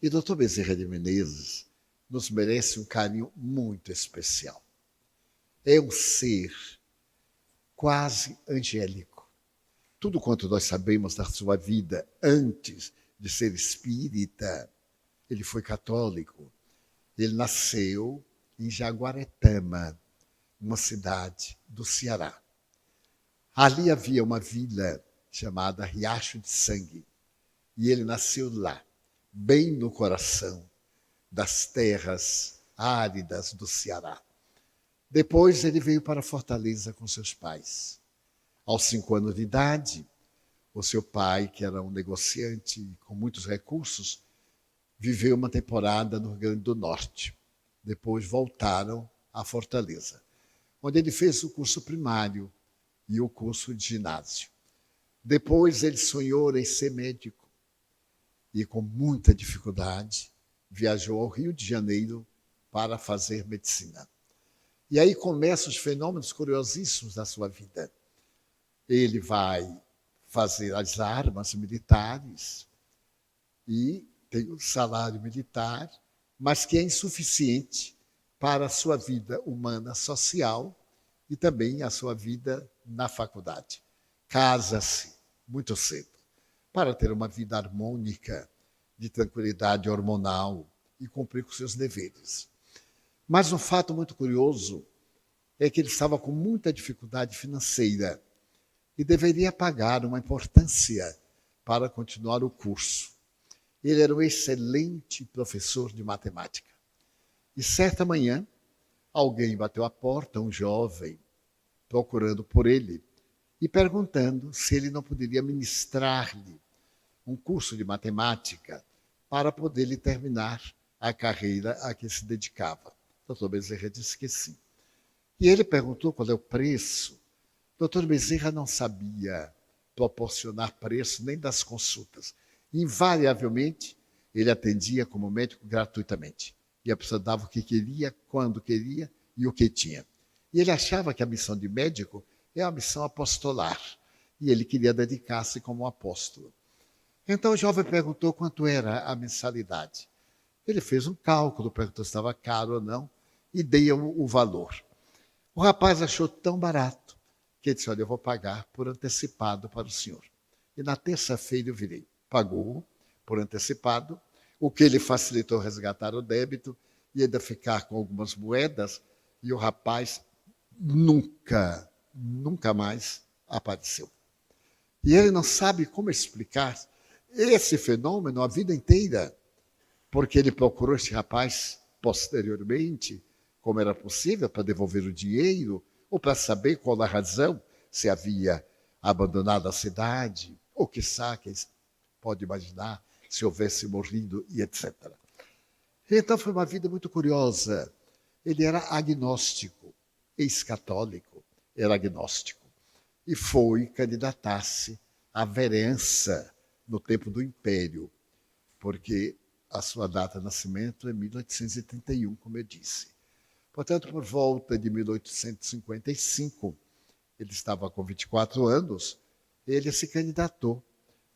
E Dr. Bezerra de Menezes nos merece um carinho muito especial. É um ser quase angélico. Tudo quanto nós sabemos da sua vida antes de ser espírita, ele foi católico. Ele nasceu em Jaguaretama, uma cidade do Ceará. Ali havia uma vila chamada Riacho de Sangue. E ele nasceu lá, bem no coração das terras áridas do Ceará. Depois ele veio para Fortaleza com seus pais. Aos 5 anos de idade, o seu pai, que era um negociante com muitos recursos, viveu uma temporada no Rio Grande do Norte. Depois voltaram a Fortaleza, onde ele fez o curso primário e o curso de ginásio. Depois ele sonhou em ser médico e, com muita dificuldade, viajou ao Rio de Janeiro para fazer medicina. E aí começam os fenômenos curiosíssimos da sua vida. Ele vai fazer as armas militares e tem um salário militar, mas que é insuficiente para a sua vida humana social e também a sua vida na faculdade. Casa-se muito cedo para ter uma vida harmônica, de tranquilidade hormonal e cumprir com seus deveres. Mas um fato muito curioso é que ele estava com muita dificuldade financeira e deveria pagar uma importância para continuar o curso. Ele era um excelente professor de matemática. E certa manhã, alguém bateu à porta, um jovem, procurando por ele e perguntando se ele não poderia ministrar-lhe um curso de matemática para poder lhe terminar a carreira a que se dedicava. Dr. Bezerra disse que sim. E ele perguntou qual é o preço. Dr. Bezerra não sabia proporcionar preço nem das consultas. Invariavelmente, ele atendia como médico gratuitamente. E a pessoa dava o que queria, quando queria e o que tinha. E ele achava que a missão de médico é a missão apostolar. E ele queria dedicar-se como apóstolo. Então o jovem perguntou quanto era a mensalidade. Ele fez um cálculo, perguntou se estava caro ou não, e deu o valor. O rapaz achou tão barato que ele disse, olha, eu vou pagar por antecipado para o senhor. E na terça-feira eu virei. Pagou por antecipado, o que lhe facilitou resgatar o débito e ainda ficar com algumas moedas, e o rapaz nunca mais apareceu. E ele não sabe como explicar esse fenômeno a vida inteira, porque ele procurou esse rapaz posteriormente, como era possível, para devolver o dinheiro, ou para saber qual a razão, se havia abandonado a cidade, ou quiçá, quem pode imaginar, se houvesse morrido e etc. Então foi uma vida muito curiosa. Ele era agnóstico, ex-católico, era agnóstico, e foi candidatar-se à vereança no tempo do Império, porque a sua data de nascimento é 1831, como eu disse. Portanto, por volta de 1855, ele estava com 24 anos, ele se candidatou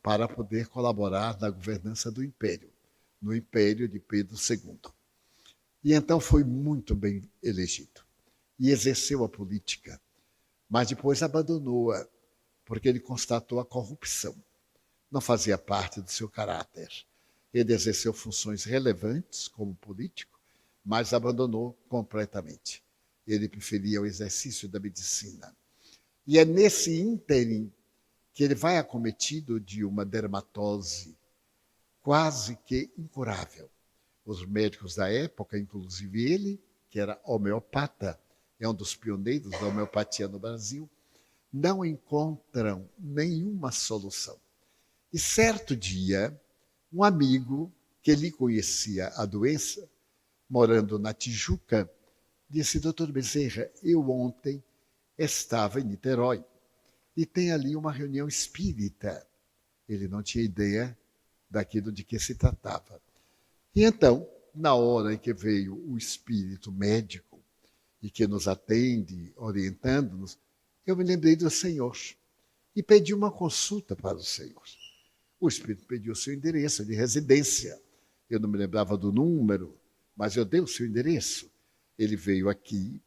para poder colaborar na governança do Império, no Império de Pedro II. E então foi muito bem elegido e exerceu a política, mas depois abandonou-a, porque ele constatou a corrupção. Não fazia parte do seu caráter. Ele exerceu funções relevantes como político, mas abandonou completamente. Ele preferia o exercício da medicina. E é nesse ínterim que ele vai acometido de uma dermatose quase que incurável. Os médicos da época, inclusive ele, que era homeopata, é um dos pioneiros da homeopatia no Brasil, não encontram nenhuma solução. E certo dia, um amigo que lhe conhecia a doença, morando na Tijuca, disse, doutor Bezerra, eu ontem estava em Niterói e tem ali uma reunião espírita. Ele não tinha ideia daquilo de que se tratava. E então, na hora em que veio o espírito médico e que nos atende, orientando-nos, eu me lembrei do Senhor e pedi uma consulta para o Senhor. O espírito pediu o seu endereço de residência eu não me lembrava do número, mas eu dei o seu endereço. Ele veio aqui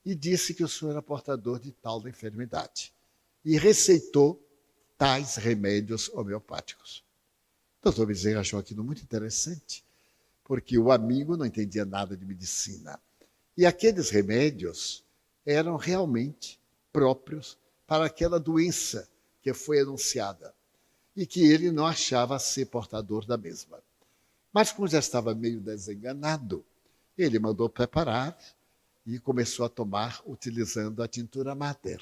e disse que o senhor era portador de tal enfermidade. E receitou tais remédios homeopáticos. O doutor Bezerra achou aquilo muito interessante, porque o amigo não entendia nada de medicina. E aqueles remédios eram realmente próprios para aquela doença que foi anunciada e que ele não achava ser portador da mesma. Mas como já estava meio desenganado, ele mandou preparar e começou a tomar utilizando a tintura mater.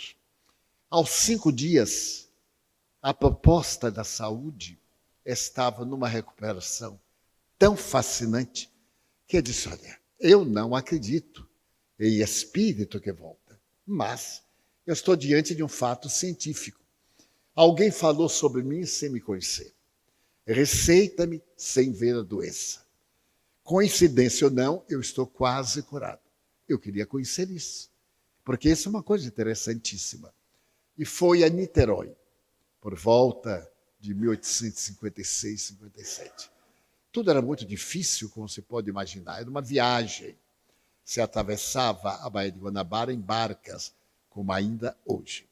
Aos 5 dias, a proposta da saúde estava numa recuperação tão fascinante que ele disse, olha, eu não acredito em espírito que volta, mas eu estou diante de um fato científico. Alguém falou sobre mim sem me conhecer. Receita-me sem ver a doença. Coincidência ou não, eu estou quase curado. Eu queria conhecer isso, porque isso é uma coisa interessantíssima. E foi a Niterói, por volta de 1856, 57. Tudo era muito difícil, como se pode imaginar. Era uma viagem. Se atravessava a Baía de Guanabara em barcas, como ainda hoje.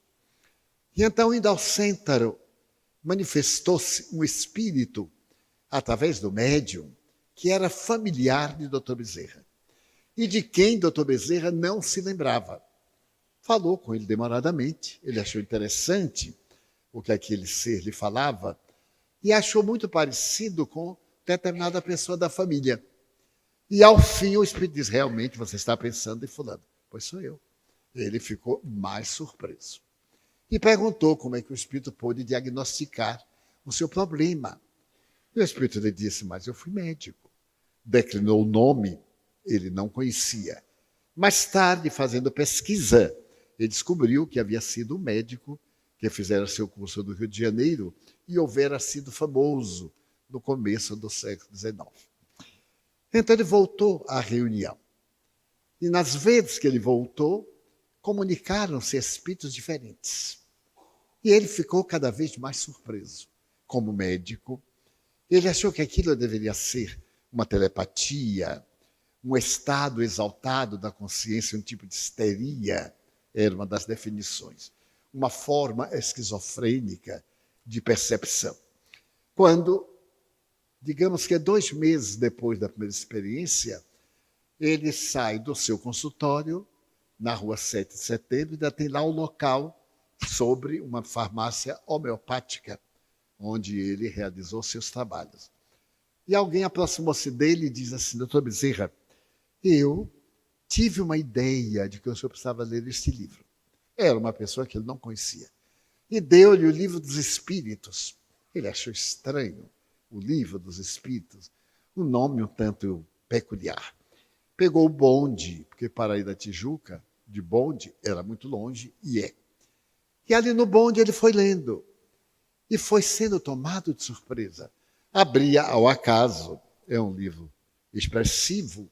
E então, indo ao centro, manifestou-se um espírito, através do médium, que era familiar de Dr. Bezerra. E de quem Dr. Bezerra não se lembrava. Falou com ele demoradamente, ele achou interessante o que aquele ser lhe falava, e achou muito parecido com determinada pessoa da família. E ao fim o espírito diz, realmente você está pensando em fulano. Pois sou eu. Ele ficou mais surpreso. E perguntou como é que o espírito pôde diagnosticar o seu problema. E o espírito lhe disse, mas eu fui médico. Declinou o nome, ele não conhecia. Mais tarde, fazendo pesquisa, ele descobriu que havia sido um médico que fizera seu curso no Rio de Janeiro e houvera sido famoso no começo do século XIX. Então ele voltou à reunião. E nas vezes que ele voltou, comunicaram-se espíritos diferentes. E ele ficou cada vez mais surpreso. Como médico, ele achou que aquilo deveria ser uma telepatia, um estado exaltado da consciência, um tipo de histeria, era uma das definições. Uma forma esquizofrênica de percepção. Quando, digamos que 2 meses depois da primeira experiência, ele sai do seu consultório, na rua 7 de setembro, e ainda tem lá um local sobre uma farmácia homeopática, onde ele realizou seus trabalhos. E alguém aproximou-se dele e diz assim, doutor Bezerra, eu tive uma ideia de que o senhor precisava ler este livro. Era uma pessoa que ele não conhecia. E deu-lhe o livro dos Espíritos. Ele achou estranho o livro dos Espíritos, um nome um tanto peculiar. Pegou o bonde, porque para ir da Tijuca, de bonde, era muito longe, e é. E ali no bonde ele foi lendo. E foi sendo tomado de surpresa. Abria ao acaso. É um livro expressivo.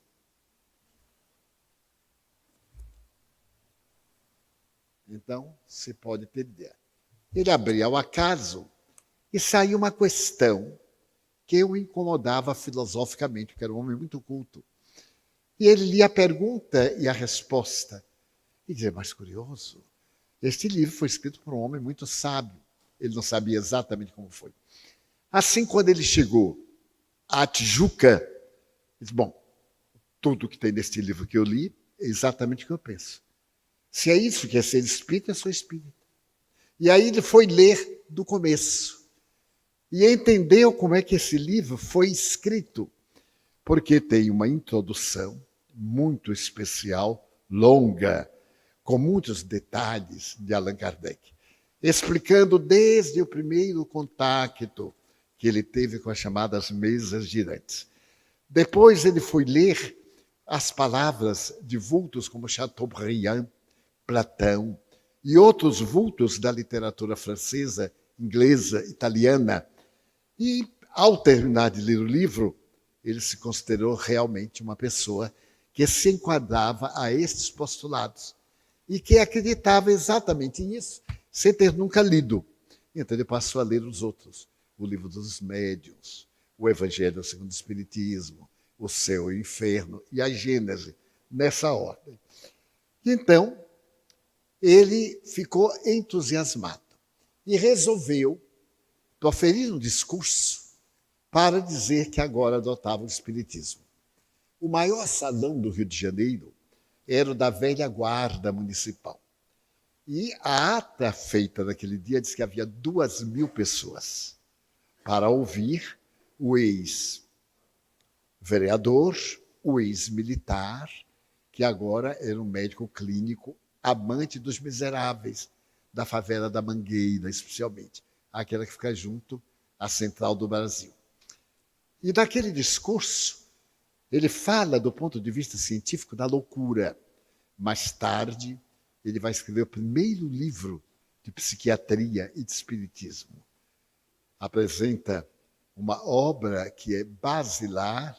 Então, se pode ter ideia. Ele abria ao acaso e saiu uma questão que o incomodava filosoficamente, porque era um homem muito culto. E ele lia a pergunta e a resposta. E dizia, mas curioso, este livro foi escrito por um homem muito sábio. Ele não sabia exatamente como foi. Assim, quando ele chegou à Tijuca, ele disse, bom, tudo que tem neste livro que eu li é exatamente o que eu penso. Se é isso que é ser espírita, eu sou espírita. E aí ele foi ler do começo. E entendeu como é que esse livro foi escrito. Porque tem uma introdução muito especial, longa, com muitos detalhes de Allan Kardec, explicando desde o primeiro contato que ele teve com as chamadas mesas girantes. Depois ele foi ler as palavras de vultos como Chateaubriand, Platão e outros vultos da literatura francesa, inglesa, italiana. E, ao terminar de ler o livro, ele se considerou realmente uma pessoa que se enquadrava a estes postulados e que acreditava exatamente nisso, sem ter nunca lido. Então ele passou a ler os outros, o livro dos médiuns, o Evangelho segundo o Espiritismo, o céu e o inferno e a Gênese, nessa ordem. Então, ele ficou entusiasmado e resolveu proferir um discurso para dizer que agora adotava o Espiritismo. O maior salão do Rio de Janeiro era o da velha guarda municipal. E a ata feita naquele dia diz que havia 2.000 pessoas para ouvir o ex-vereador, o ex-militar, que agora era um médico clínico amante dos miseráveis, da favela da Mangueira, especialmente, aquela que fica junto à Central do Brasil. E naquele discurso, ele fala do ponto de vista científico da loucura. Mais tarde, ele vai escrever o primeiro livro de psiquiatria e de espiritismo. Apresenta uma obra que é basilar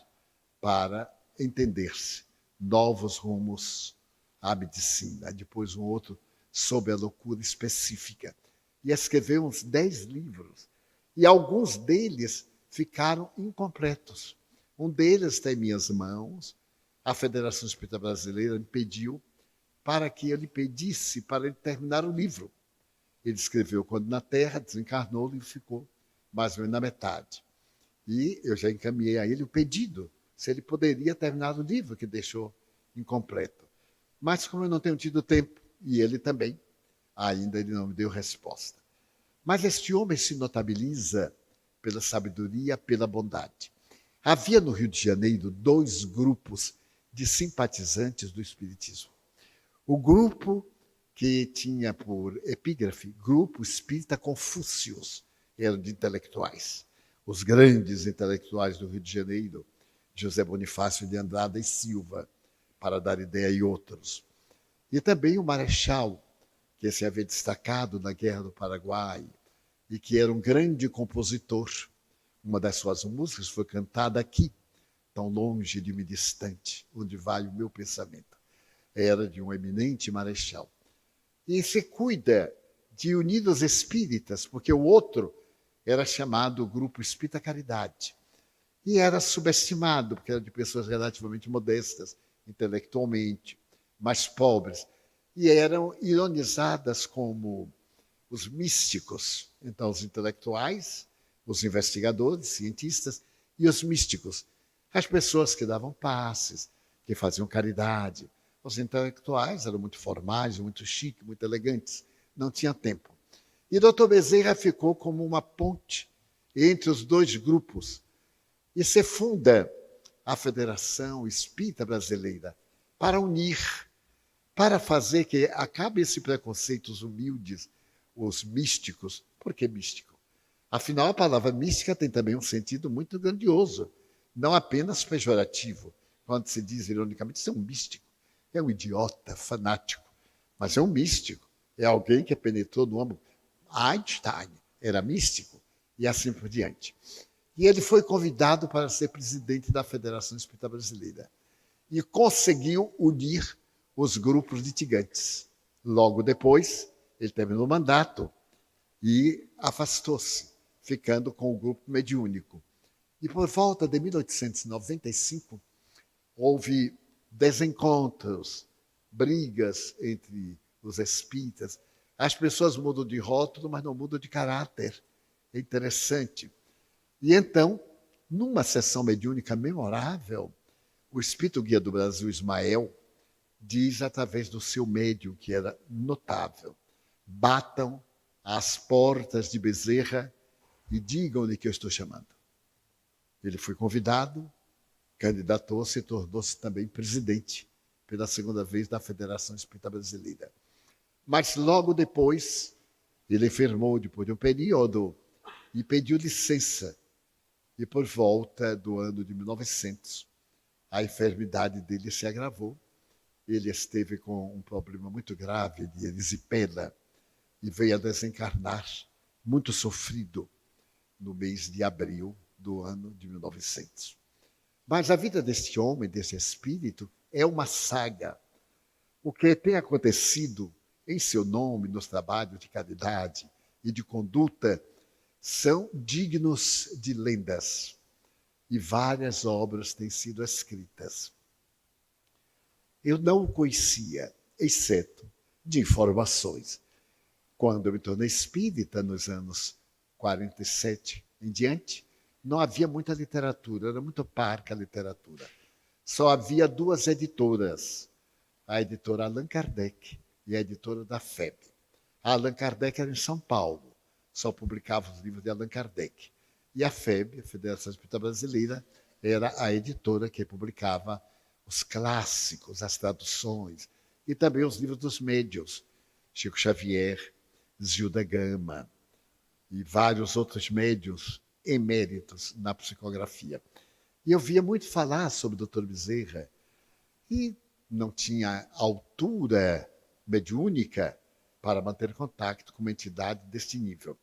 para entender-se novos rumos à medicina. Depois um outro sobre a loucura específica. E escreveu uns 10 livros. E alguns deles ficaram incompletos. Um deles está em minhas mãos. A Federação Espírita Brasileira me pediu para que eu lhe pedisse para ele terminar o livro. Ele escreveu Quando na Terra, desencarnou, o livro ficou mais ou menos na metade. E eu já encaminhei a ele o pedido, se ele poderia terminar o livro que deixou incompleto. Mas como eu não tenho tido tempo, e ele também, ainda ele não me deu resposta. Mas este homem se notabiliza pela sabedoria, pela bondade. Havia no Rio de Janeiro 2 grupos de simpatizantes do Espiritismo. O grupo que tinha por epígrafe Grupo Espírita Confúcios, eram de intelectuais. Os grandes intelectuais do Rio de Janeiro, José Bonifácio de Andrada e Silva, para dar ideia, e outros. E também o Marechal, que se havia destacado na Guerra do Paraguai e que era um grande compositor. Uma das suas músicas foi cantada aqui, tão longe de mim distante, onde vai o meu pensamento. Era de um eminente marechal. E se cuida de unir os espíritas, porque o outro era chamado Grupo Espírita Caridade. E era subestimado, porque era de pessoas relativamente modestas, intelectualmente, mais pobres. E eram ironizadas como os místicos. Então, os intelectuais, os investigadores, cientistas e os místicos. As pessoas que davam passes, que faziam caridade. Os intelectuais eram muito formais, muito chiques, muito elegantes. Não tinha tempo. E Dr. Bezerra ficou como uma ponte entre os 2 grupos. E se funda a Federação Espírita Brasileira para unir, para fazer que acabe esse preconceito, os humildes, os místicos. Por que místico? Afinal, a palavra mística tem também um sentido muito grandioso, não apenas pejorativo. Quando se diz, ironicamente, isso é um místico, é um idiota, fanático, mas é um místico, é alguém que penetrou no âmbito. Einstein era místico, e assim por diante. E ele foi convidado para ser presidente da Federação Espírita Brasileira e conseguiu unir os grupos litigantes. Logo depois, ele terminou o mandato e afastou-se, ficando com o grupo mediúnico. E por volta de 1895, houve desencontros, brigas entre os espíritas. As pessoas mudam de rótulo, mas não mudam de caráter. É interessante. E então, numa sessão mediúnica memorável, o Espírito Guia do Brasil, Ismael, diz através do seu médium, que era notável: batam às portas de Bezerra e digam-lhe que eu estou chamando. Ele foi convidado, candidatou-se e tornou-se também presidente, pela 2ª vez, da Federação Espírita Brasileira. Mas logo depois, ele enfermou depois de um período e pediu licença. E por volta do ano de 1900, a enfermidade dele se agravou. Ele esteve com um problema muito grave de erisipela e veio a desencarnar, muito sofrido, no mês de abril do ano de 1900. Mas a vida deste homem, desse espírito, é uma saga. O que tem acontecido em seu nome, nos trabalhos de caridade e de conduta, são dignos de lendas. e várias obras têm sido escritas. Eu não o conhecia, exceto de informações. Quando eu me tornei espírita, nos anos 47 em diante, não havia muita literatura, era muito parca a literatura. Só havia duas editoras, a editora Allan Kardec e a editora da FEB. A Allan Kardec era em São Paulo, só publicava os livros de Allan Kardec. E a FEB, a Federação Espírita Brasileira, era a editora que publicava os clássicos, as traduções, e também os livros dos médiuns, Chico Xavier, Zilda Gama e vários outros médiuns eméritos na psicografia. E eu via muito falar sobre o Dr. Bezerra e não tinha altura mediúnica para manter contato com uma entidade deste nível.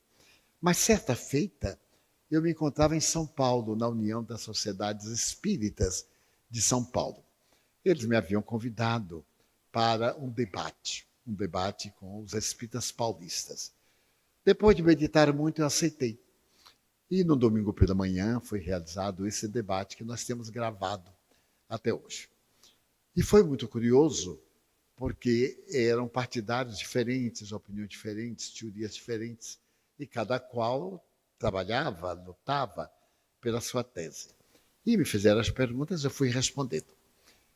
Mas certa feita, eu me encontrava em São Paulo, na União das Sociedades Espíritas de São Paulo. Eles me haviam convidado para um debate com os espíritas paulistas. Depois de meditar muito, eu aceitei. E no domingo pela manhã foi realizado esse debate que nós temos gravado até hoje. E foi muito curioso, porque eram partidários diferentes, opiniões diferentes, teorias diferentes, e cada qual trabalhava, lutava pela sua tese. E me fizeram as perguntas, eu fui respondendo.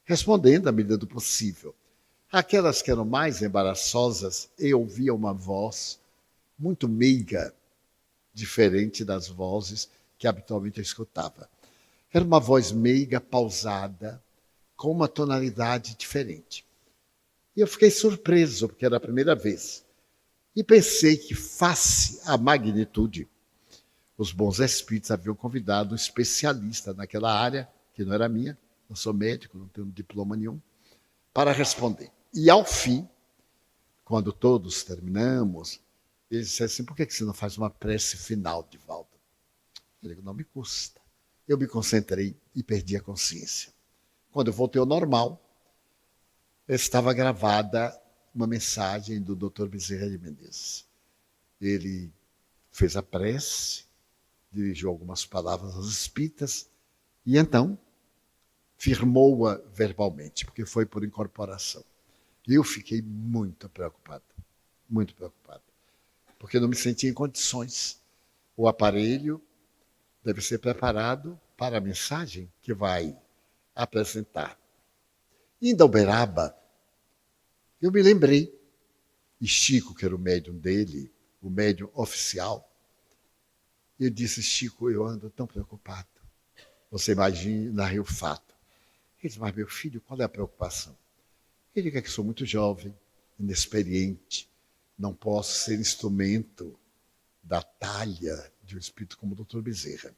Respondendo à medida do possível. Aquelas que eram mais embaraçosas, eu ouvia uma voz muito meiga, diferente das vozes que habitualmente eu escutava. Era uma voz meiga, pausada, com uma tonalidade diferente. E eu fiquei surpreso, porque era a primeira vez. E pensei que, face à magnitude, os bons espíritos haviam convidado um especialista naquela área, que não era minha, não sou médico, não tenho diploma nenhum, para responder. E ao fim, quando todos terminamos, ele disse assim: por que você não faz uma prece final, Divaldo? Eu digo: não me custa. Eu me concentrei e perdi a consciência. Quando eu voltei ao normal, estava gravada uma mensagem do Dr. Bezerra de Menezes. Ele fez a prece, dirigiu algumas palavras aos espíritas e então firmou-a verbalmente, porque foi por incorporação. E eu fiquei muito preocupado, porque não me sentia em condições. O aparelho deve ser preparado para a mensagem que vai apresentar. Em Uberaba, eu me lembrei, e Chico, que era o médium dele, o médium oficial, eu disse: Chico, eu ando tão preocupado. Você imagina o fato. Ele disse: mas meu filho, qual é a preocupação? Ele diz: que sou muito jovem, inexperiente, não posso ser instrumento da talha de um espírito como o Dr. Bezerra. Ele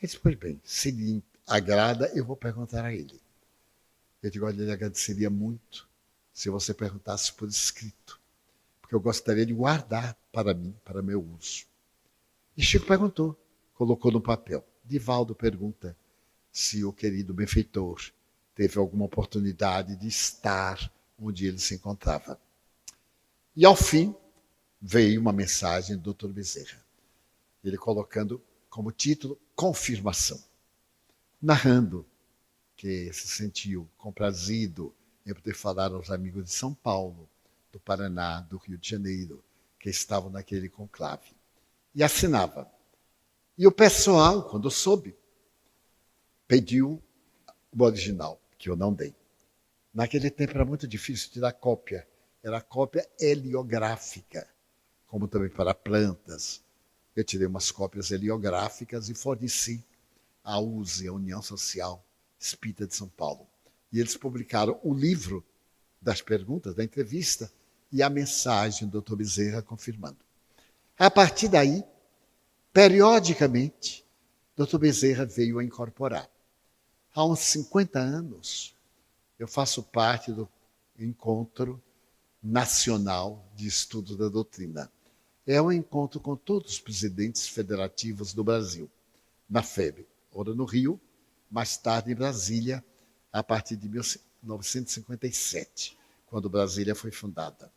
disse: pois bem, se lhe agrada, eu vou perguntar a ele. Eu digo: olha, ele agradeceria muito se você perguntasse por escrito, porque eu gostaria de guardar para mim, para meu uso. E Chico perguntou, colocou no papel. Divaldo pergunta se o querido benfeitor teve alguma oportunidade de estar onde ele se encontrava. E ao fim veio uma mensagem do Dr. Bezerra, ele colocando como título Confirmação, narrando que se sentiu comprazido em poder falar aos amigos de São Paulo, do Paraná, do Rio de Janeiro, que estavam naquele conclave. E assinava. E o pessoal, quando soube, pediu o original, que eu não dei. Naquele tempo era muito difícil tirar cópia. Era cópia heliográfica, como também para plantas. Eu tirei umas cópias heliográficas e forneci à USE, a União Social Espírita de São Paulo. E eles publicaram o livro das perguntas, da entrevista, e a mensagem do Dr. Bezerra confirmando. A partir daí, periodicamente, Dr. Bezerra veio a incorporar. Há uns 50 anos, eu faço parte do Encontro Nacional de Estudo da Doutrina. É um encontro com todos os presidentes federativos do Brasil, na FEB, ora no Rio, mais tarde em Brasília, a partir de 1957, quando Brasília foi fundada.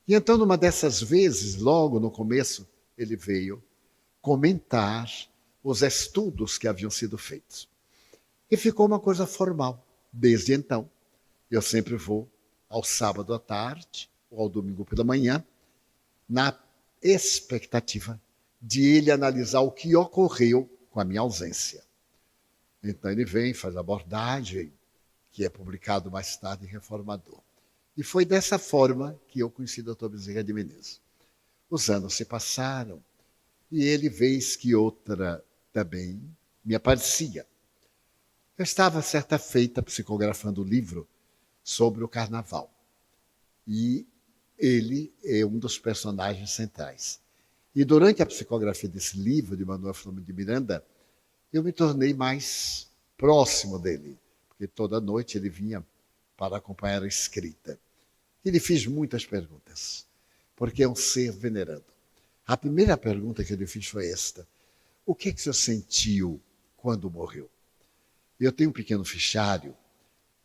E então, numa dessas vezes, logo no começo, ele veio comentar os estudos que haviam sido feitos. E ficou uma coisa formal. Desde então, eu sempre vou ao sábado à tarde ou ao domingo pela manhã, na expectativa de ele analisar o que ocorreu com a minha ausência. Então ele vem, faz a abordagem, que é publicado mais tarde em Reformador. E foi dessa forma que eu conheci o Dr. Bezerra de Menezes. Os anos se passaram e ele, vez que outra, também me aparecia. Eu estava, certa feita, psicografando o livro sobre o Carnaval. E ele é um dos personagens centrais. E durante a psicografia desse livro, de Manuel Filomeno de Miranda, eu me tornei mais próximo dele, porque toda noite ele vinha para acompanhar a escrita. E lhe fiz muitas perguntas, porque é um ser venerando. A primeira pergunta que eu lhe fiz foi esta: o que é que o senhor sentiu quando morreu? Eu tenho um pequeno fichário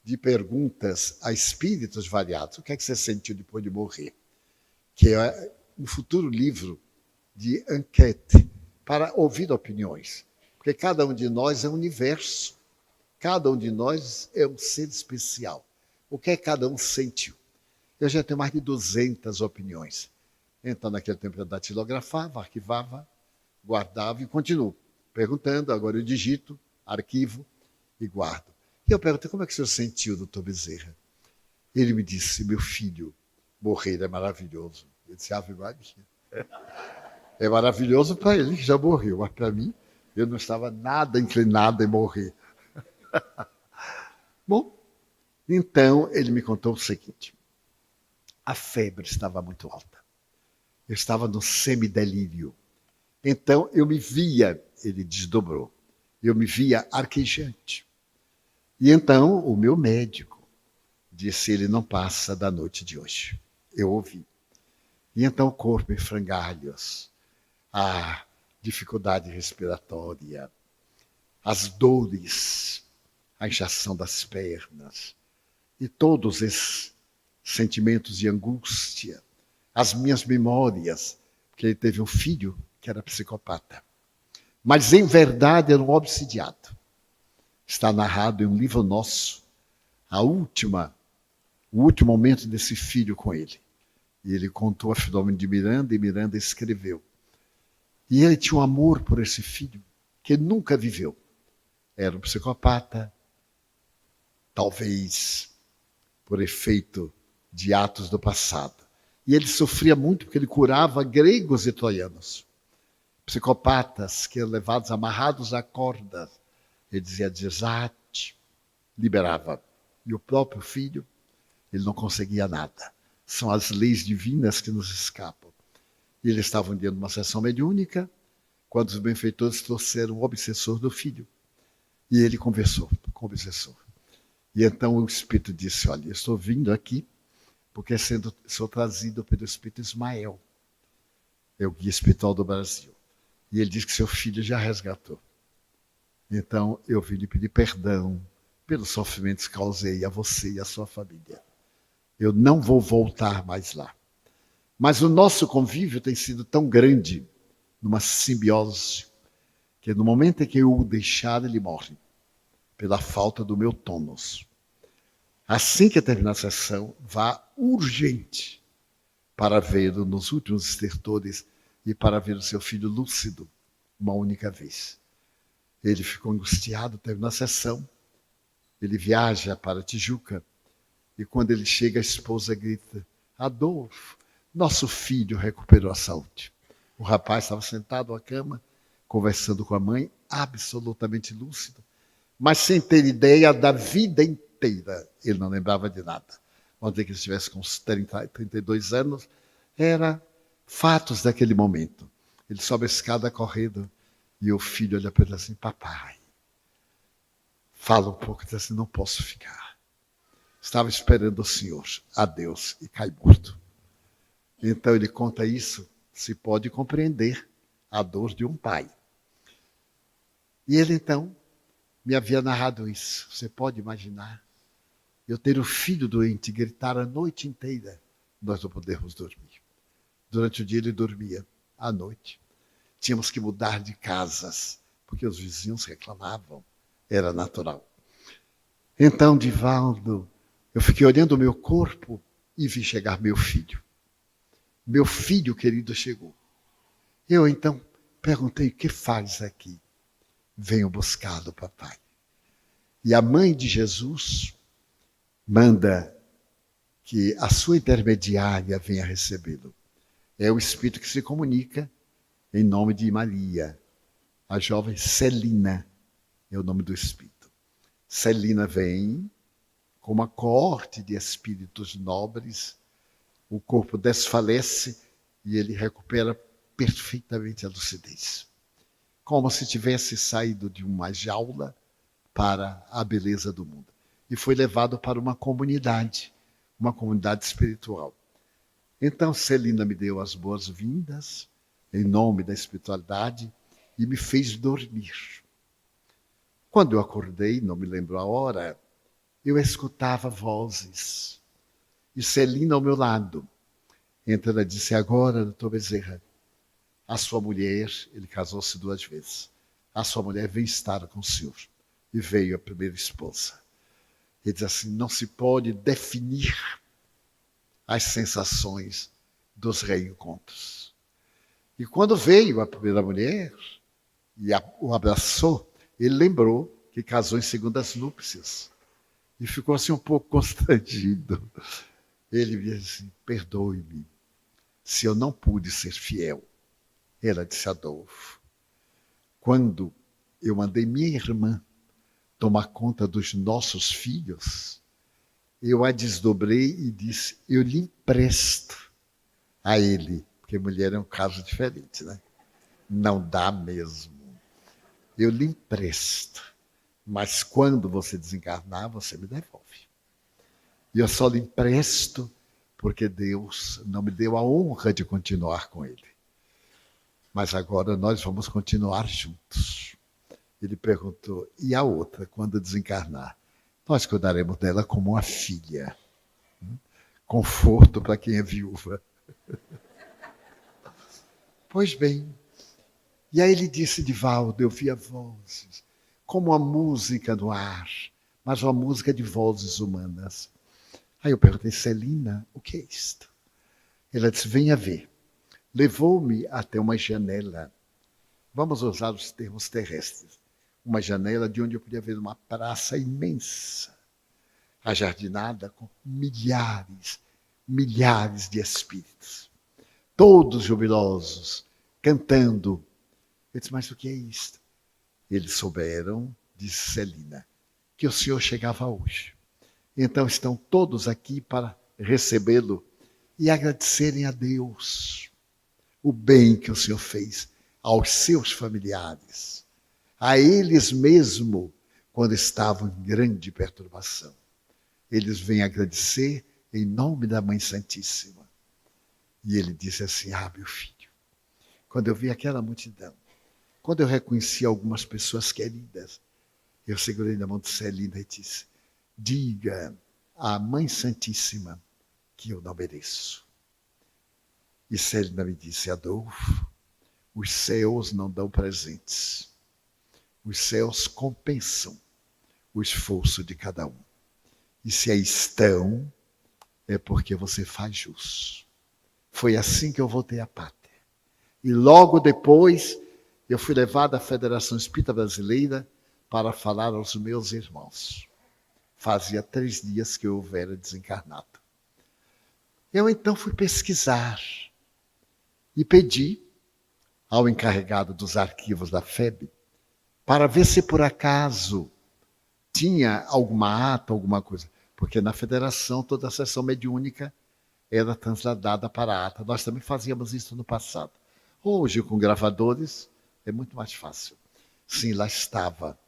de perguntas a espíritos variados. O que é que você sentiu depois de morrer? Que é um futuro livro de enquete para ouvir opiniões. Porque cada um de nós é um universo. Cada um de nós é um ser especial. O que é que cada um sentiu? Eu já tenho mais de 200 opiniões. Então, naquele tempo eu datilografava, arquivava, guardava e continuo perguntando. Agora eu digito, arquivo e guardo. E eu perguntei: como é que o senhor sentiu, doutor Bezerra? Ele me disse: meu filho, morrer é maravilhoso. Eu disse: Ave Maria. É maravilhoso para ele que já morreu, mas para mim, eu não estava nada inclinado em morrer. Bom, então ele me contou o seguinte: a febre estava muito alta. Eu estava no semidelírio. Então eu me via, ele desdobrou, eu me via arquejante. E então o meu médico disse: ele não passa da noite de hoje. Eu ouvi. E então o corpo em frangalhos, a dificuldade respiratória, as dores, a inchação das pernas e todos esses sentimentos de angústia, as minhas memórias, porque ele teve um filho que era psicopata. Mas em verdade era um obsidiado. Está narrado em um livro nosso, o último momento desse filho com ele. E ele contou a Filomeno de Miranda e Miranda escreveu. E ele tinha um amor por esse filho que nunca viveu. Era um psicopata, talvez por efeito de atos do passado. E ele sofria muito porque ele curava gregos e troianos. Psicopatas que eram levados amarrados a cordas. Ele dizia desate, liberava. E o próprio filho, ele não conseguia nada. São as leis divinas que nos escapam. E ele estava um dia numa sessão mediúnica, quando os benfeitores trouxeram o obsessor do filho. E ele conversou com o obsessor. E então o espírito disse: olha, eu estou vindo aqui porque sou trazido pelo espírito Ismael, é o guia espiritual do Brasil. E ele diz que seu filho já resgatou. Então eu vim lhe pedir perdão pelos sofrimentos que causei a você e a sua família. Eu não vou voltar mais lá. Mas o nosso convívio tem sido tão grande, numa simbiose, que no momento em que eu o deixar, ele morre, pela falta do meu tônus. Assim que terminar a sessão, vá urgente para vê-lo nos últimos estertores e para ver o seu filho lúcido uma única vez. Ele ficou angustiado, terminou a sessão, ele viaja para Tijuca e quando ele chega, a esposa grita: Adolfo, nosso filho recuperou a saúde. O rapaz estava sentado à cama, conversando com a mãe, absolutamente lúcido, mas sem ter ideia da vida inteira. Ele não lembrava de nada. Vamos dizer que ele estivesse com uns 32 anos, era fatos daquele momento. Ele sobe a escada correndo e o filho olha para ele assim: papai, fala um pouco, diz assim: não posso ficar. Estava esperando o senhor, adeus, e cai morto. Então ele conta isso, se pode compreender a dor de um pai. E ele então me havia narrado isso. Você pode imaginar eu ter um filho doente, gritar a noite inteira, nós não podemos dormir. Durante o dia ele dormia, à noite. Tínhamos que mudar de casas, porque os vizinhos reclamavam, era natural. Então, Divaldo, eu fiquei olhando o meu corpo e vi chegar meu filho. Meu filho querido chegou. Eu então perguntei, o que faz aqui? Venho buscá-lo, papai. E a mãe de Jesus manda que a sua intermediária venha recebê-lo. É o Espírito que se comunica em nome de Maria. A jovem Celina é o nome do Espírito. Celina vem com uma coorte de espíritos nobres, o corpo desfalece e ele recupera perfeitamente a lucidez. Como se tivesse saído de uma jaula para a beleza do mundo. E foi levado para uma comunidade espiritual. Então, Celina me deu as boas-vindas, em nome da espiritualidade, e me fez dormir. Quando eu acordei, não me lembro a hora, eu escutava vozes. E Celina ao meu lado. Então ela disse, agora, doutor Bezerra, a sua mulher, ele casou-se 2 vezes, a sua mulher vem estar com o senhor. E veio a primeira esposa. Ele diz assim, não se pode definir as sensações dos reencontros. E quando veio a primeira mulher e o abraçou, ele lembrou que casou em segundas núpcias. E ficou assim um pouco constrangido. Ele me disse assim, perdoe-me se eu não pude ser fiel. Ela disse, Adolfo, quando eu mandei minha irmã tomar conta dos nossos filhos, eu a desdobrei e disse, eu lhe empresto a ele, porque mulher é um caso diferente, né? Não dá mesmo. Eu lhe empresto, mas quando você desencarnar, você me devolve. E eu só lhe empresto porque Deus não me deu a honra de continuar com ele. Mas agora nós vamos continuar juntos. Ele perguntou, e a outra, quando desencarnar? Nós cuidaremos dela como uma filha. Conforto para quem é viúva. Pois bem. E aí ele disse, Divaldo, eu via vozes, como a música no ar, mas uma música de vozes humanas. Aí eu perguntei, Celina, o que é isto? Ela disse, venha ver. Levou-me até uma janela. Vamos usar os termos terrestres. Uma janela de onde eu podia ver uma praça imensa, ajardinada com milhares de espíritos, todos jubilosos, cantando. Eu disse, mas o que é isto? Eles souberam, disse Celina, que o senhor chegava hoje. Então estão todos aqui para recebê-lo e agradecerem a Deus o bem que o senhor fez aos seus familiares, a eles mesmo, quando estavam em grande perturbação. Eles vêm agradecer em nome da Mãe Santíssima. E ele disse assim, meu filho, quando eu vi aquela multidão, quando eu reconheci algumas pessoas queridas, eu segurei na mão de Celina e disse, diga à Mãe Santíssima que eu não mereço. E Celina me disse, Adolfo, os céus não dão presentes. Os céus compensam o esforço de cada um. E se aí estão, é porque você faz jus. Foi assim que eu voltei à pátria. E logo depois, eu fui levado à Federação Espírita Brasileira para falar aos meus irmãos. Fazia 3 dias que eu houvera desencarnado. Eu então fui pesquisar e pedi ao encarregado dos arquivos da FEB para ver se por acaso tinha alguma ata, alguma coisa. Porque na federação toda a sessão mediúnica era transladada para a ata. Nós também fazíamos isso no passado. Hoje, com gravadores, é muito mais fácil. Sim, lá estava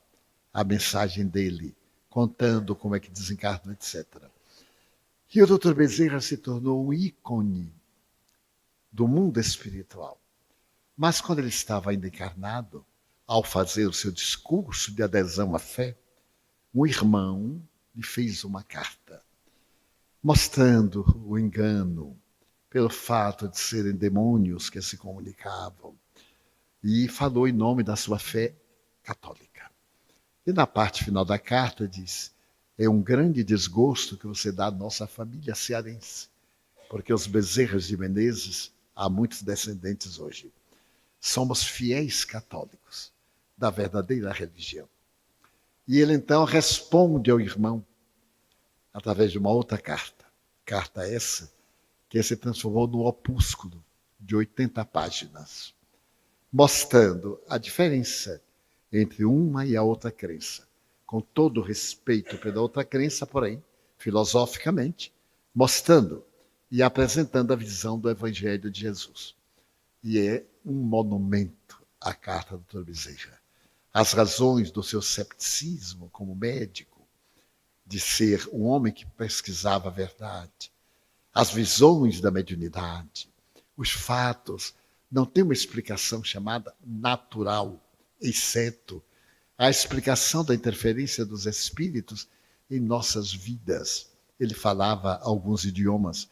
a mensagem dele, contando como é que desencarnou, etc. E o Dr. Bezerra se tornou um ícone do mundo espiritual. Mas quando ele estava ainda encarnado, ao fazer o seu discurso de adesão à fé, um irmão lhe fez uma carta, mostrando o engano pelo fato de serem demônios que se comunicavam. E falou em nome da sua fé católica. E na parte final da carta diz: é um grande desgosto que você dá à nossa família cearense, porque os Bezerras de Menezes, há muitos descendentes hoje, somos fiéis católicos da verdadeira religião. E ele então responde ao irmão através de uma outra carta. Carta essa que se transformou num opúsculo de 80 páginas, mostrando a diferença entre uma e a outra crença, com todo respeito pela outra crença, porém, filosoficamente, mostrando e apresentando a visão do Evangelho de Jesus. E é um monumento à carta do Dr. Bezerra. As razões do seu cepticismo como médico, de ser um homem que pesquisava a verdade, as visões da mediunidade, os fatos, não tem uma explicação chamada natural, exceto a explicação da interferência dos espíritos em nossas vidas. Ele falava alguns idiomas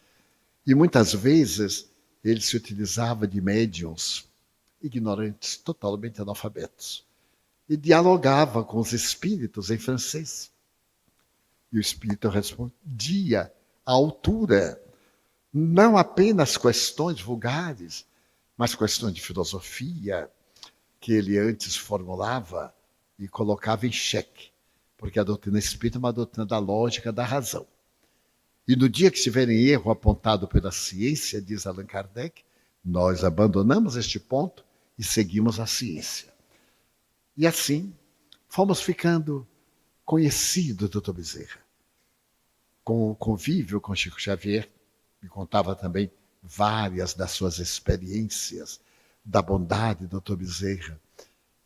e muitas vezes ele se utilizava de médiuns ignorantes, totalmente analfabetos, e dialogava com os espíritos em francês. E o espírito respondia à altura, não apenas questões vulgares, mas questões de filosofia, que ele antes formulava e colocava em xeque, porque a doutrina espírita é uma doutrina da lógica, da razão. E no dia que estiverem erro apontado pela ciência, diz Allan Kardec, nós abandonamos este ponto e seguimos a ciência. E assim, fomos ficando conhecidos do Dr. Bezerra. Com o convívio com Chico Xavier, me contava também várias das suas experiências, da bondade do Dr. Bezerra.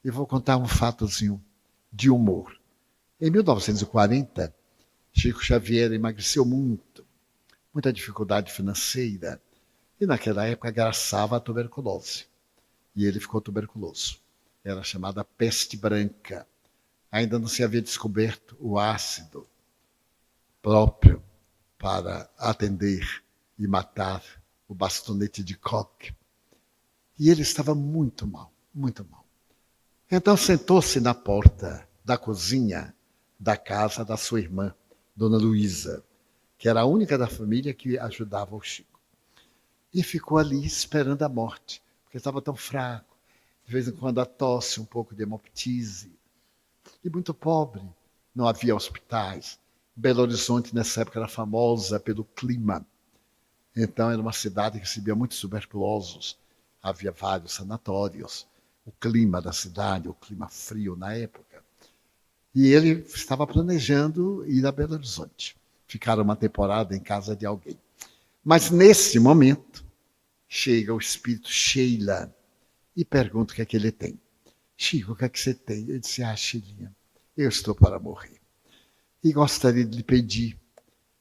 E vou contar um fatozinho de humor. Em 1940, Chico Xavier emagreceu muito, muita dificuldade financeira, e naquela época agraçava a tuberculose. E ele ficou tuberculoso. Era chamada peste branca. Ainda não se havia descoberto o ácido próprio para atender e matar o bastonete de Koch. E ele estava muito mal, muito mal. Então sentou-se na porta da cozinha da casa da sua irmã, Dona Luísa, que era a única da família que ajudava o Chico. E ficou ali esperando a morte, porque estava tão fraco. De vez em quando a tosse, um pouco de hemoptise. E muito pobre, não havia hospitais. Belo Horizonte, nessa época, era famosa pelo clima. Então, era uma cidade que recebia muitos tuberculosos. Havia vários sanatórios. O clima da cidade, o clima frio na época. E ele estava planejando ir a Belo Horizonte. Ficar uma temporada em casa de alguém. Mas, nesse momento, chega o espírito Sheila e pergunta o que é que ele tem. Chico, o que é que você tem? Eu disse, Sheilinha, eu estou para morrer. E gostaria de lhe pedir,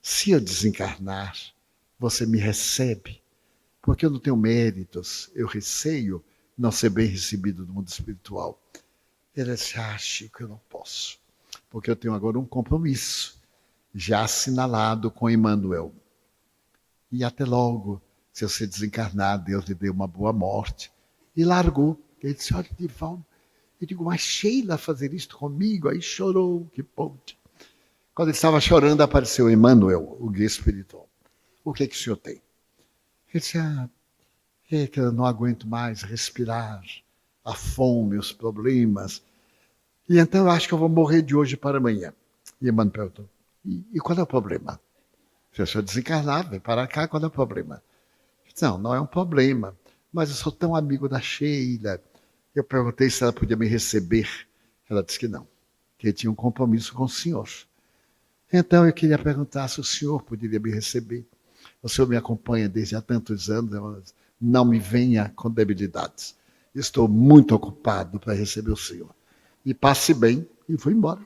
se eu desencarnar, você me recebe? Porque eu não tenho méritos, eu receio não ser bem recebido no mundo espiritual. Ele disse, Chico, eu não posso, porque eu tenho agora um compromisso, já assinalado com Emmanuel. E até logo, se eu ser desencarnar, Deus lhe dê uma boa morte. E largou. Ele disse, olha, Divaldo, eu digo, mas Sheila fazer isto comigo? Aí chorou, que ponte. Quando ele estava chorando, apareceu Emmanuel, o guia espiritual. O que é que o senhor tem? Ele disse, é que eu não aguento mais respirar, a fome, os problemas. E então eu acho que eu vou morrer de hoje para amanhã. E Emmanuel perguntou, e qual é o problema? Se eu sou desencarnado, vem para cá, qual é o problema? Eu disse, não é um problema, mas eu sou tão amigo da Sheila. Eu perguntei se ela podia me receber. Ela disse que não, que tinha um compromisso com o senhor. Então eu queria perguntar se o senhor poderia me receber. O senhor me acompanha desde há tantos anos, não me venha com debilidades. Estou muito ocupado para receber o senhor. E passe bem e fui embora.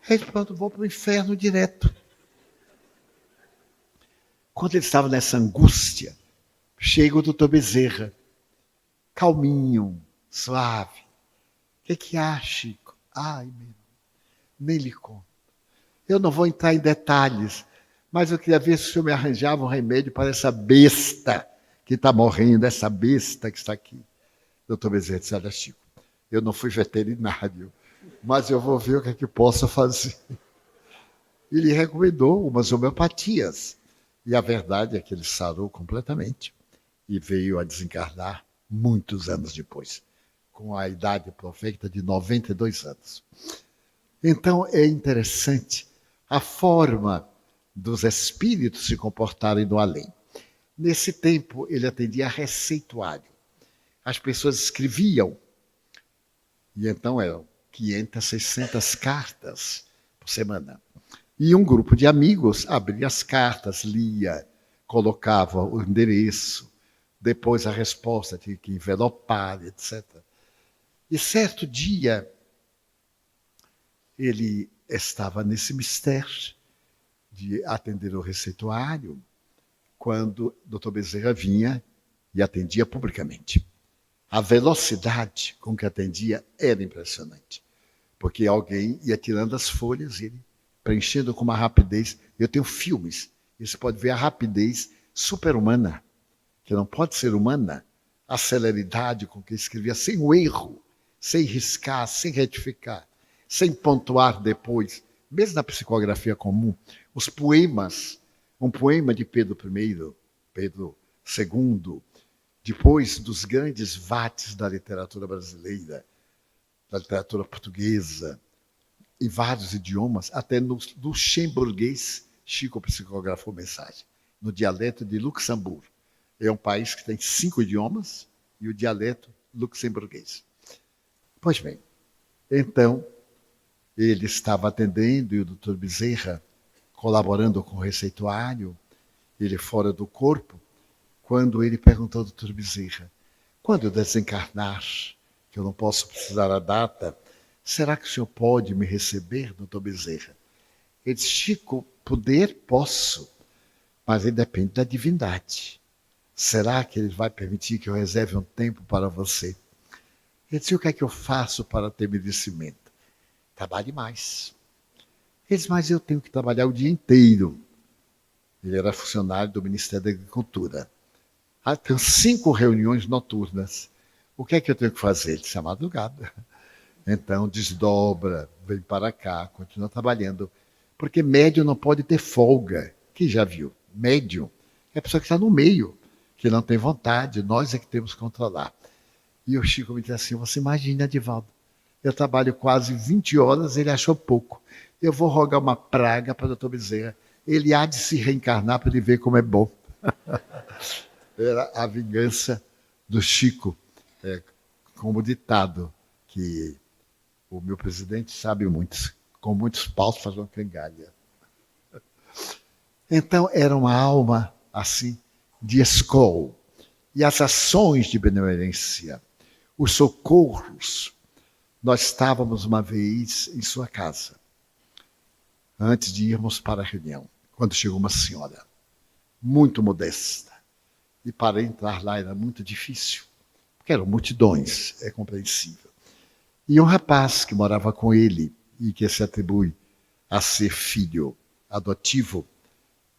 Aí pronto, vou para o inferno direto. Quando ele estava nessa angústia, chega o doutor Bezerra, calminho, suave. O que há, Chico? Ai, meu irmão, nem lhe conto. Eu não vou entrar em detalhes, mas eu queria ver se o senhor me arranjava um remédio para essa besta que está morrendo, essa besta que está aqui. Doutor Bezerra disse, olha, Chico, Eu não fui veterinário, mas eu vou ver o que é que posso fazer. Ele recomendou umas homeopatias. E a verdade é que ele sarou completamente e veio a desencarnar muitos anos depois, com a idade profética de 92 anos. Então é interessante a forma dos espíritos se comportarem no além. Nesse tempo, ele atendia a receituário. As pessoas escreviam, e então eram 500, 600 cartas por semana. E um grupo de amigos abria as cartas, lia, colocava o endereço, depois a resposta tinha que envelopar, etc. E certo dia, ele estava nesse mistério de atender o receituário, quando o Dr. Bezerra vinha e atendia publicamente. A velocidade com que atendia era impressionante, porque alguém ia tirando as folhas e ele preenchendo com uma rapidez. Eu tenho filmes, e você pode ver a rapidez super-humana, que não pode ser humana, a celeridade com que escrevia, sem o erro, sem riscar, sem retificar, sem pontuar depois. Mesmo na psicografia comum, os poemas, um poema de Pedro I, Pedro II, depois dos grandes vates da literatura brasileira, da literatura portuguesa, em vários idiomas, até no luxemburguês, Chico psicografou mensagem, no dialeto de Luxemburgo. É um país que tem 5 idiomas e o dialeto luxemburguês. Pois bem, então, ele estava atendendo e o Dr. Bezerra colaborando com o receituário, ele fora do corpo, quando ele perguntou ao Dr. Bezerra, quando eu desencarnar, que eu não posso precisar a data, será que o senhor pode me receber, Dr. Bezerra? Ele disse, Chico, poder posso, mas ele depende da divindade. Será que ele vai permitir que eu reserve um tempo para você? Ele disse, o que é que eu faço para ter merecimento? Trabalhe mais. Ele disse, mas eu tenho que trabalhar o dia inteiro. Ele era funcionário do Ministério da Agricultura. Tem 5 reuniões noturnas. O que é que eu tenho que fazer? Ele disse, a madrugada. Então, desdobra, vem para cá, continua trabalhando. Porque médium não pode ter folga. Quem já viu? Médium é a pessoa que está no meio, que não tem vontade. Nós é que temos que controlar. E o Chico me disse assim, você imagina, Edivaldo, eu trabalho quase 20 horas, ele achou pouco. Eu vou rogar uma praga para o Dr. Bezerra. Ele há de se reencarnar para ele ver como é bom. Era a vingança do Chico, como ditado, que o meu presidente sabe muito, com muitos paus faz uma cangalha. Então, era uma alma, assim, de escola. E as ações de benevolência, os socorros. Nós estávamos uma vez em sua casa, antes de irmos para a reunião, quando chegou uma senhora, muito modesta. E para entrar lá era muito difícil, porque eram multidões, é compreensível. E um rapaz que morava com ele, e que se atribui a ser filho adotivo,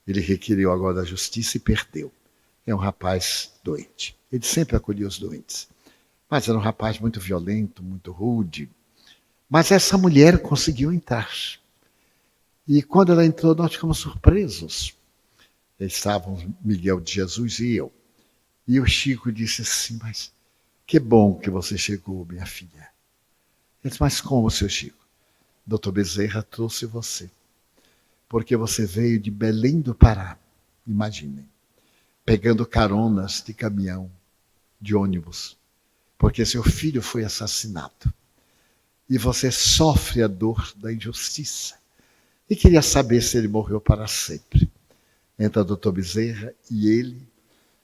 ele requeriu agora da justiça e perdeu. É um rapaz doente. Ele sempre acolhia os doentes. Mas era um rapaz muito violento, muito rude. Mas essa mulher conseguiu entrar. E quando ela entrou, nós ficamos surpresos. Estavam Miguel de Jesus e eu. E o Chico disse assim, mas que bom que você chegou, minha filha. Ele disse, mas como, seu Chico? Dr. Bezerra trouxe você. Porque você veio de Belém do Pará, imaginem, pegando caronas de caminhão, de ônibus, porque seu filho foi assassinado. E você sofre a dor da injustiça. E queria saber se ele morreu para sempre. Então, o Dr. Bezerra e ele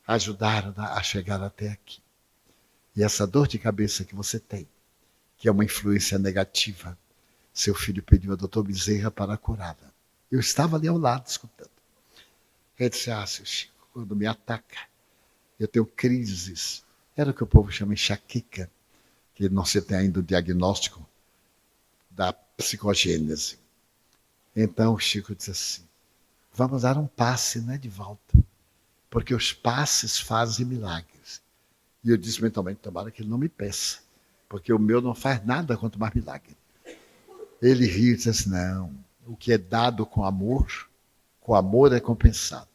ajudaram a chegar até aqui. E essa dor de cabeça que você tem, que é uma influência negativa, seu filho pediu ao Dr. Bezerra para curá-la. Eu estava ali ao lado, escutando. Ele disse, seu Chico, quando me ataca, eu tenho crises. Era o que o povo chama enxaqueca, que não se tem ainda o diagnóstico da psicogênese. Então o Chico disse assim, vamos dar um passe, né, de volta, porque os passes fazem milagres. E eu disse mentalmente, tomara que ele não me peça, porque o meu não faz nada quanto mais milagre. Ele riu e disse assim, não, o que é dado com amor é compensado.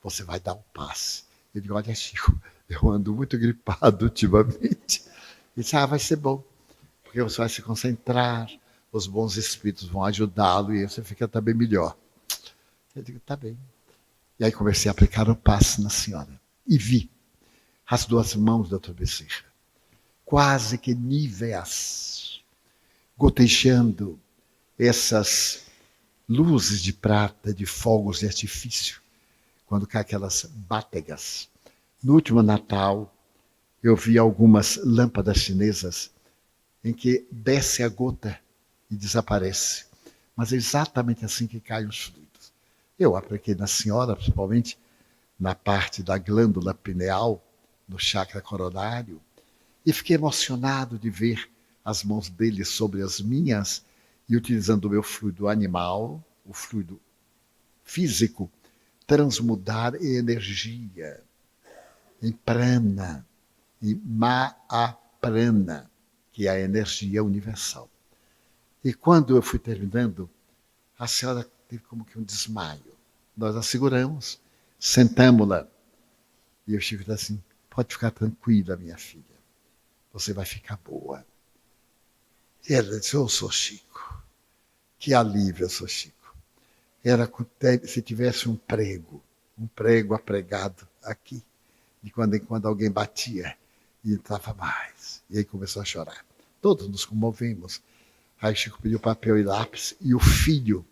Você vai dar um passe. Eu digo, olha, Chico, eu ando muito gripado ultimamente. Ele disse, vai ser bom, porque você vai se concentrar, os bons espíritos vão ajudá-lo e você fica também melhor. Eu digo, tá bem. E aí comecei a aplicar o passe na senhora. E vi as duas mãos da doutora Bezerra, quase que níveas, gotejando essas luzes de prata, de fogos de artifício, quando cai aquelas bátegas. No último Natal, eu vi algumas lâmpadas chinesas em que desce a gota e desaparece. Mas é exatamente assim que caem os fluidos. Eu apliquei na senhora, principalmente na parte da glândula pineal, no chakra coronário, e fiquei emocionado de ver as mãos dele sobre as minhas e utilizando o meu fluido animal, o fluido físico, transmudar em energia, em prana, em Mahaprana, que é a energia universal. E quando eu fui terminando, a senhora teve como que um desmaio. Nós a seguramos, sentamos-la. E eu Chico disse assim, pode ficar tranquila, minha filha. Você vai ficar boa. E ela disse, eu sou Chico. Que alívio, eu sou Chico. Era se tivesse um prego apregado aqui. De quando em quando alguém batia e entrava mais. E aí começou a chorar. Todos nos comovemos. Aí Chico pediu papel e lápis e o filho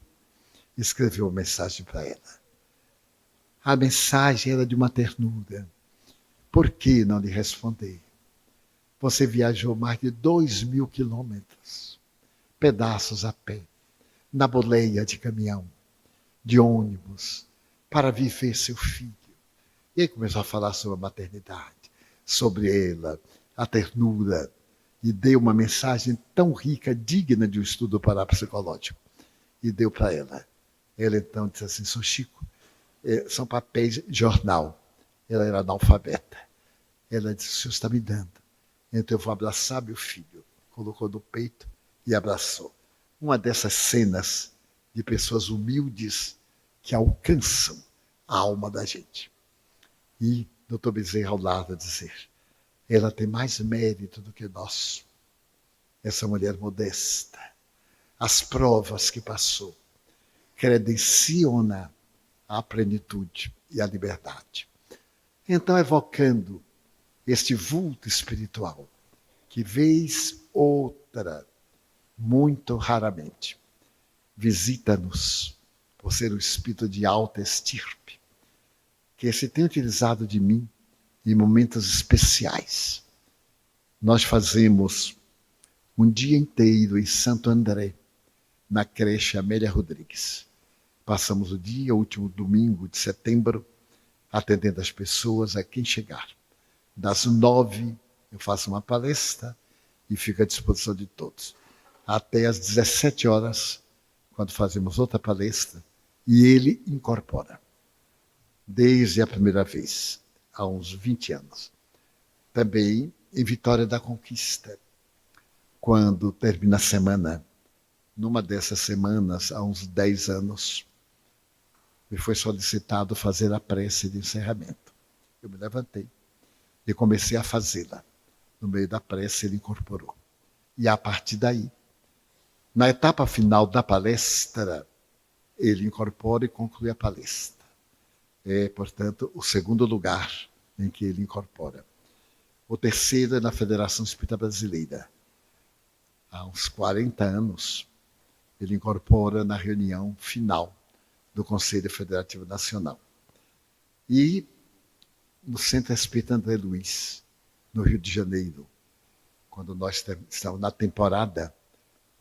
escreveu uma mensagem para ela. A mensagem era de uma ternura. Por que não lhe responder? Você viajou mais de 2.000 quilômetros, pedaços a pé, na boleia de caminhão, de ônibus, para viver seu filho. E aí começou a falar sobre a maternidade, sobre ela, a ternura, e deu uma mensagem tão rica, digna de um estudo parapsicológico. E deu para ela. Ela então disse assim, sou Chico, são papéis de jornal. Ela era analfabeta. Ela disse, o senhor está me dando. Então eu vou abraçar meu filho. Colocou no peito e abraçou. Uma dessas cenas de pessoas humildes que alcançam a alma da gente. E doutor Bezerra ao lado a dizer, ela tem mais mérito do que nós. Essa mulher modesta. As provas que passou credenciam-na à plenitude e à liberdade. Então, evocando este vulto espiritual, que vez outra, muito raramente, visita-nos, por ser um espírito de alta estirpe, que se tem utilizado de mim em momentos especiais. Nós fazemos um dia inteiro em Santo André, na creche Amélia Rodrigues. Passamos o dia, o último domingo de setembro, atendendo as pessoas a quem chegar. Das 9, eu faço uma palestra e fico à disposição de todos. Até às 17 horas, quando fazemos outra palestra, e ele incorpora. Desde a primeira vez, há uns 20 anos. Também em Vitória da Conquista, quando termina a semana, numa dessas semanas, há uns 10 anos, me foi solicitado fazer a prece de encerramento. Eu me levantei e comecei a fazê-la. No meio da prece, ele incorporou. E a partir daí, na etapa final da palestra, ele incorpora e conclui a palestra. É, portanto, o segundo lugar em que ele incorpora. O terceiro é na Federação Espírita Brasileira. Há uns 40 anos, ele incorpora na reunião final do Conselho Federativo Nacional. E no Centro Espírita André Luiz, no Rio de Janeiro, quando nós estamos na temporada,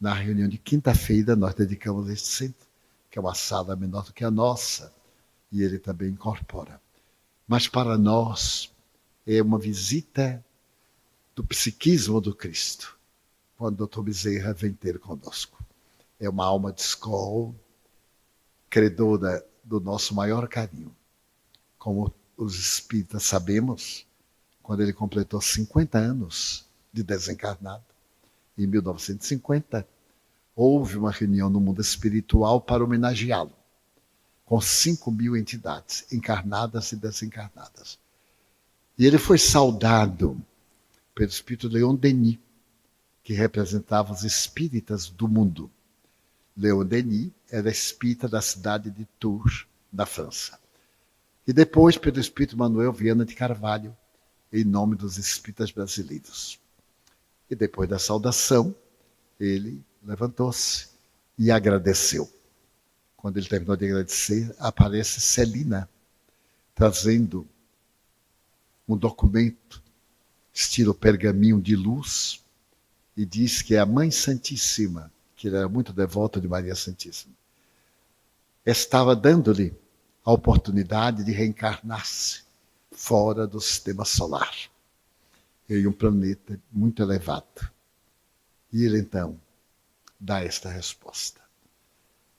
na reunião de quinta-feira, nós dedicamos este centro, que é uma sala menor do que a nossa, e ele também incorpora. Mas para nós é uma visita do psiquismo do Cristo, quando o Dr. Bezerra vem ter conosco. É uma alma de escola, credora do nosso maior carinho. Como os espíritas sabemos, quando ele completou 50 anos, de desencarnado. Em 1950, houve uma reunião no mundo espiritual para homenageá-lo, com 5.000 entidades, encarnadas e desencarnadas. E ele foi saudado pelo espírito Leon Denis, que representava os espíritas do mundo. Leon Denis era espírita da cidade de Tours, da França. E depois pelo espírito Manuel Viana de Carvalho, em nome dos espíritas brasileiros. E depois da saudação, ele levantou-se e agradeceu. Quando ele terminou de agradecer, aparece Celina, trazendo um documento, estilo pergaminho de luz, e diz que é a Mãe Santíssima, que ele era muito devoto de Maria Santíssima, estava dando-lhe a oportunidade de reencarnar-se fora do sistema solar, em um planeta muito elevado. E ele então dá esta resposta: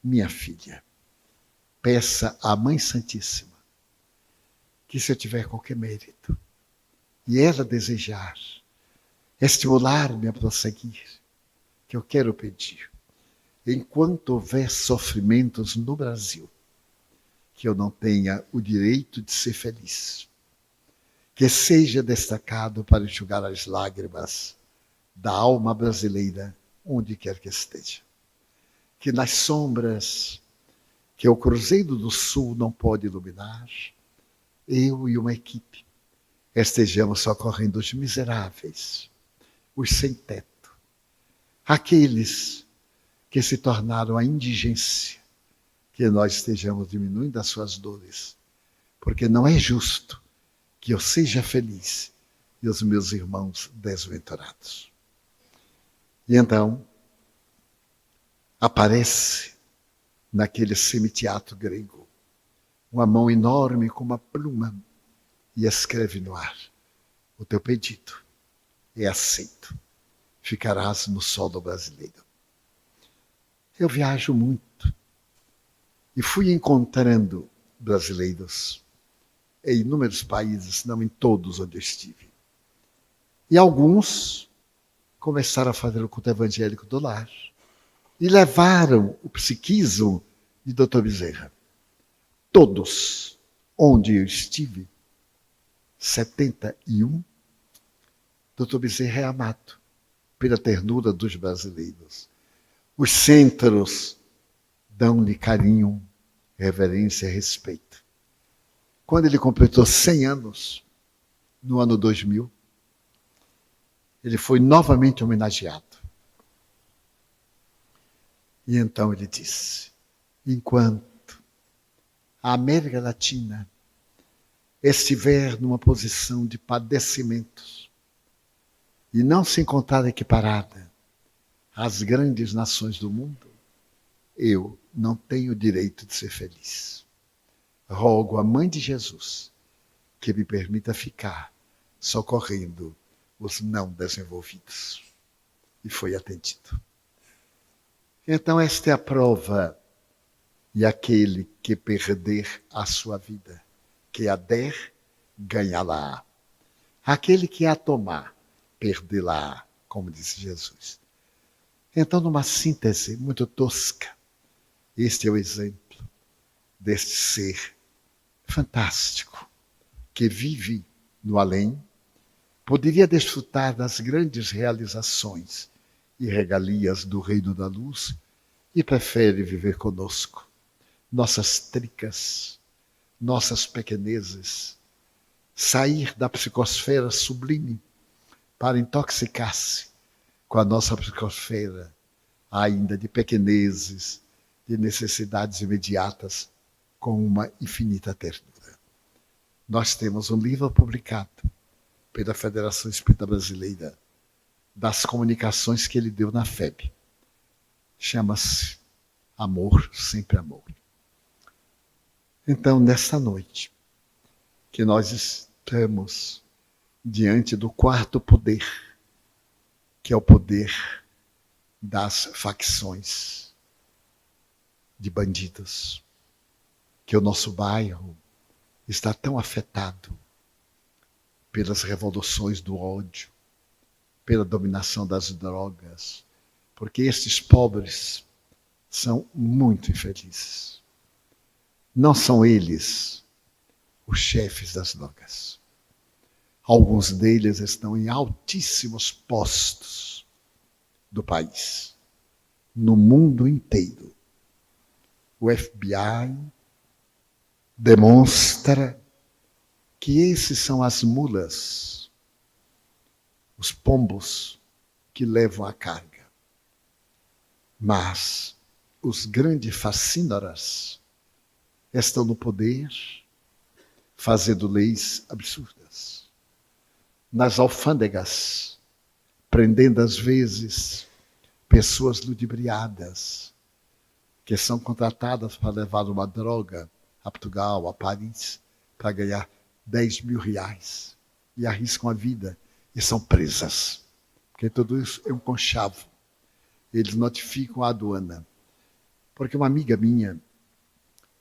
minha filha, peça à Mãe Santíssima que, se eu tiver qualquer mérito e ela desejar estimular-me a prosseguir, que eu quero pedir, enquanto houver sofrimentos no Brasil, que eu não tenha o direito de ser feliz, que seja destacado para enxugar as lágrimas da alma brasileira, onde quer que esteja. Que nas sombras que o Cruzeiro do Sul não pode iluminar, eu e uma equipe estejamos socorrendo os miseráveis, os sem teto, aqueles que se tornaram a indigência, que nós estejamos diminuindo as suas dores, porque não é justo que eu seja feliz e os meus irmãos desventurados. E então, aparece naquele semiteatro grego uma mão enorme com uma pluma e escreve no ar: o teu pedido é aceito, ficarás no solo brasileiro. Eu viajo muito e fui encontrando brasileiros em inúmeros países, não em todos onde eu estive. E alguns começaram a fazer o culto evangélico do lar e levaram o psiquismo de Dr. Bezerra. Todos onde eu estive, 71, Dr. Bezerra é amado pela ternura dos brasileiros. Os centros dão-lhe carinho, reverência e respeito. Quando ele completou 100 anos, no ano 2000, ele foi novamente homenageado. E então ele disse: enquanto a América Latina estiver numa posição de padecimentos e não se encontrar equiparada às grandes nações do mundo, eu não tenho direito de ser feliz. Rogo à Mãe de Jesus que me permita ficar socorrendo os não desenvolvidos. E foi atendido. Então esta é a prova. E aquele que perder a sua vida, que a der, ganhá-la. Aquele que a tomar, perdê-la, como disse Jesus. Então, numa síntese muito tosca, este é o exemplo deste ser fantástico, que vive no além, poderia desfrutar das grandes realizações e regalias do reino da luz e prefere viver conosco. Nossas tricas, nossas pequenezes, sair da psicosfera sublime para intoxicar-se com a nossa psicosfera ainda de pequenezes, de necessidades imediatas, com uma infinita ternura. Nós temos um livro publicado pela Federação Espírita Brasileira das comunicações que ele deu na FEB. Chama-se Amor, Sempre Amor. Então, nesta noite, que nós estamos diante do quarto poder, que é o poder das facções de bandidos, que o nosso bairro está tão afetado pelas revoluções do ódio, pela dominação das drogas, porque estes pobres são muito infelizes. Não são eles os chefes das drogas. Alguns deles estão em altíssimos postos do país, no mundo inteiro. O FBI demonstra que esses são as mulas, os pombos que levam a carga. Mas os grandes facínoras estão no poder, fazendo leis absurdas. Nas alfândegas, prendendo às vezes pessoas ludibriadas, que são contratadas para levar uma droga a Portugal, a Paris, para ganhar 10 mil reais. E arriscam a vida e são presas. Porque tudo isso é um conchavo. Eles notificam a aduana. Porque uma amiga minha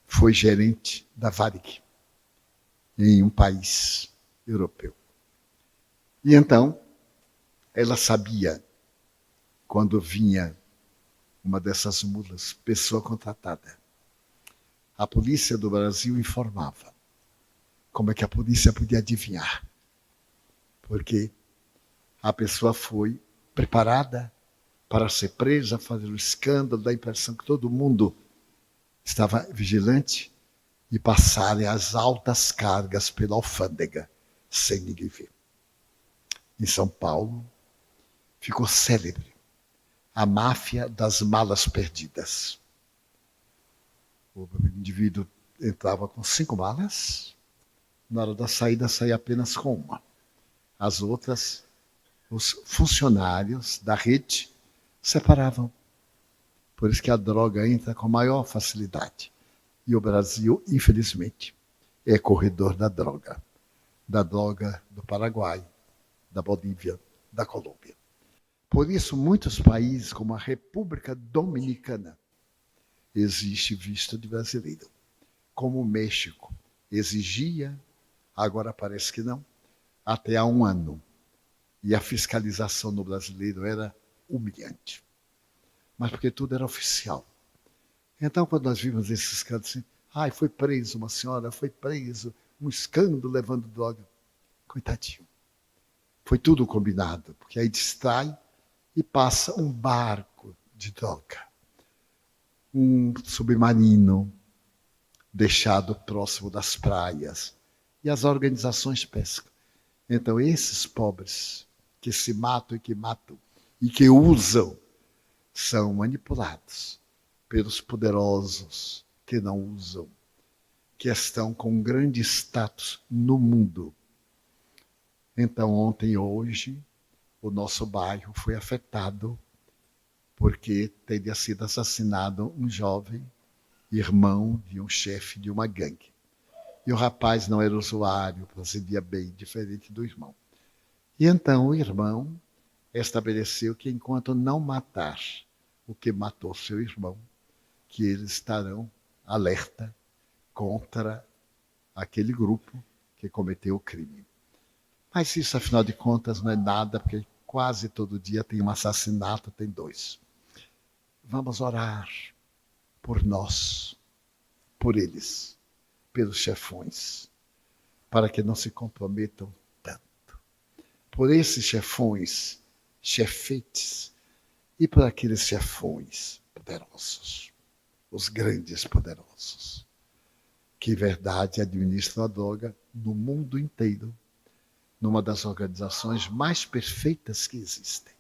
foi gerente da Varig em um país europeu. E então, ela sabia, quando vinha uma dessas mulas, pessoa contratada, a polícia do Brasil informava. Como é que a polícia podia adivinhar? Porque a pessoa foi preparada para ser presa, fazer um escândalo, dar a impressão que todo mundo estava vigilante e passarem as altas cargas pela alfândega, sem ninguém ver. Em São Paulo, ficou célebre a máfia das malas perdidas. O indivíduo entrava com 5 malas, na hora da saída saía apenas com uma. As outras, os funcionários da rede separavam. Por isso que a droga entra com maior facilidade. E o Brasil, infelizmente, é corredor da droga do Paraguai, da Bolívia, da Colômbia. Por isso, muitos países, como a República Dominicana, existe visto de brasileiro. Como o México exigia, agora parece que não, até há 1 ano. E a fiscalização no brasileiro era humilhante. Mas porque tudo era oficial. Então, quando nós vimos esses escândalos assim, foi preso uma senhora, foi preso, um escândalo levando droga. Coitadinho. Foi tudo combinado, porque aí distrai e passa um barco de droga. Um submarino deixado próximo das praias. E as organizações pescam. Então, esses pobres que se matam e que usam, são manipulados pelos poderosos que não usam, que estão com um grande status no mundo. Então, ontem e hoje, o nosso bairro foi afetado porque teria sido assassinado um jovem irmão de um chefe de uma gangue. E o rapaz não era usuário, procedia bem, diferente do irmão. E então o irmão estabeleceu que enquanto não matar o que matou seu irmão, que eles estarão alerta contra aquele grupo que cometeu o crime. Mas isso, afinal de contas, não é nada, porque quase todo dia tem um assassinato, tem 2. Vamos orar por nós, por eles, pelos chefões, para que não se comprometam tanto. Por esses chefões, chefetes, e por aqueles chefões poderosos, os grandes poderosos, que em verdade administram a droga no mundo inteiro, numa das organizações mais perfeitas que existem.